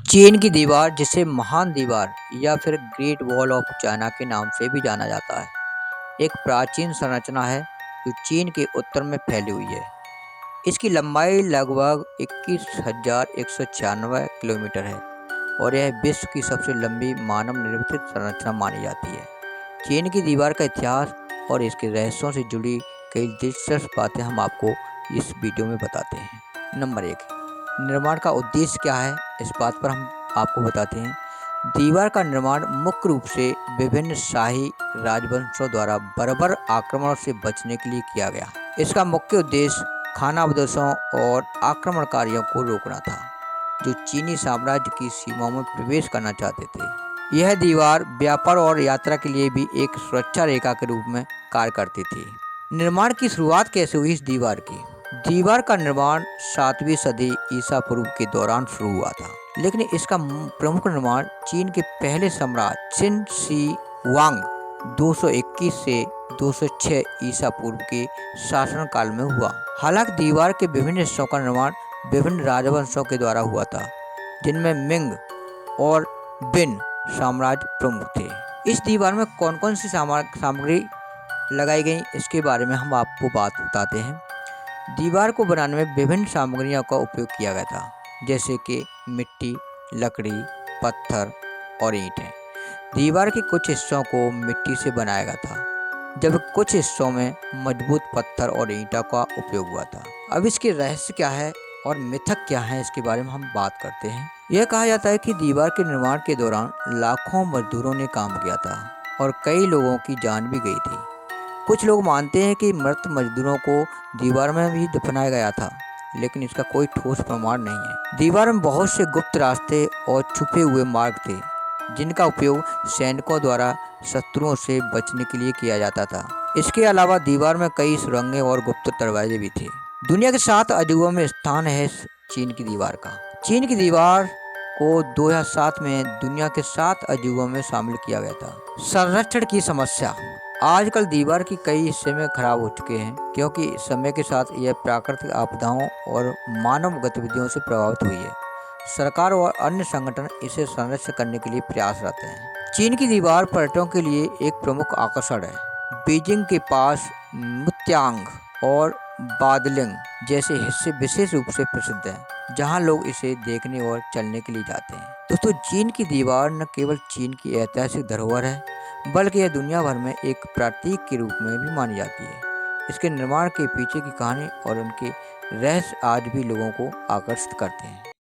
चीन की दीवार, जिसे महान दीवार या फिर ग्रेट वॉल ऑफ चाइना के नाम से भी जाना जाता है, एक प्राचीन संरचना है जो चीन के उत्तर में फैली हुई है। इसकी लंबाई लगभग 21,196 किलोमीटर है और यह विश्व की सबसे लंबी मानव निर्मित संरचना मानी जाती है। चीन की दीवार का इतिहास और इसके रहस्यों से जुड़ी कई दिलचस्प बातें हम आपको इस वीडियो में बताते हैं। नंबर 1, निर्माण का उद्देश्य क्या है, इस बात पर हम आपको बताते हैं। दीवार का निर्माण मुख्य रूप से विभिन्न शाही राजवंशों द्वारा बर्बर आक्रमणों से बचने के लिए किया गया। इसका मुख्य उद्देश्य खानाबदोशों और आक्रमणकारियों को रोकना था, जो चीनी साम्राज्य की सीमाओं में प्रवेश करना चाहते थे। यह दीवार व्यापार और यात्रा के लिए भी एक सुरक्षा रेखा के रूप में कार्य करती थी। निर्माण की शुरुआत कैसे हुई इस दीवार की? दीवार का निर्माण 7वीं सदी ईसा पूर्व के दौरान शुरू हुआ था, लेकिन इसका प्रमुख निर्माण चीन के पहले सम्राट शिन शी वांग 221 से 206 ईसा पूर्व के शासनकाल में हुआ। हालांकि दीवार के विभिन्न हिस्सों का निर्माण विभिन्न राजवंशों के द्वारा हुआ था, जिनमें मिंग और बिन साम्राज्य प्रमुख थे। इस दीवार में कौन कौन सी सामग्री लगाई गई, इसके बारे में हम आपको बात बताते हैं। दीवार को बनाने में विभिन्न सामग्रियों का उपयोग किया गया था, जैसे कि मिट्टी, लकड़ी, पत्थर और ईंटें। दीवार के कुछ हिस्सों को मिट्टी से बनाया गया था, जबकि कुछ हिस्सों में मजबूत पत्थर और ईंटों का उपयोग हुआ था। अब इसके रहस्य क्या है और मिथक क्या है, इसके बारे में हम बात करते हैं। यह कहा जाता है कि दीवार के निर्माण के दौरान लाखों मजदूरों ने काम किया था और कई लोगों की जान भी गई थी। कुछ लोग मानते हैं कि मृत मजदूरों को दीवार में भी दफनाया गया था, लेकिन इसका कोई ठोस प्रमाण नहीं है। दीवार में बहुत से गुप्त रास्ते और छुपे हुए मार्ग थे, जिनका उपयोग सैनिकों द्वारा शत्रुओं से बचने के लिए किया जाता था। इसके अलावा दीवार में कई सुरंगें और गुप्त दरवाजे भी थे। दुनिया के 7 अजूबों में स्थान है चीन की दीवार का। चीन की दीवार को 2007 में दुनिया के 7 अजूबों में शामिल किया गया था। संरक्षण की समस्या। आजकल दीवार की कई हिस्से में खराब हो चुके हैं, क्योंकि समय के साथ यह प्राकृतिक आपदाओं और मानव गतिविधियों से प्रभावित हुई है। सरकार और अन्य संगठन इसे संरक्षित करने के लिए प्रयासरत हैं। चीन की दीवार पर्यटकों के लिए एक प्रमुख आकर्षण है। बीजिंग के पास मुत्यांग और बादलिंग जैसे हिस्से विशेष रूप से प्रसिद्ध हैं, जहां लोग इसे देखने और चलने के लिए जाते हैं। दोस्तों, चीन की दीवार न केवल चीन की ऐतिहासिक धरोहर है, बल्कि यह दुनिया भर में एक प्रतीक के रूप में भी मानी जाती है। इसके निर्माण के पीछे की कहानी और उनके रहस्य आज भी लोगों को आकर्षित करते हैं।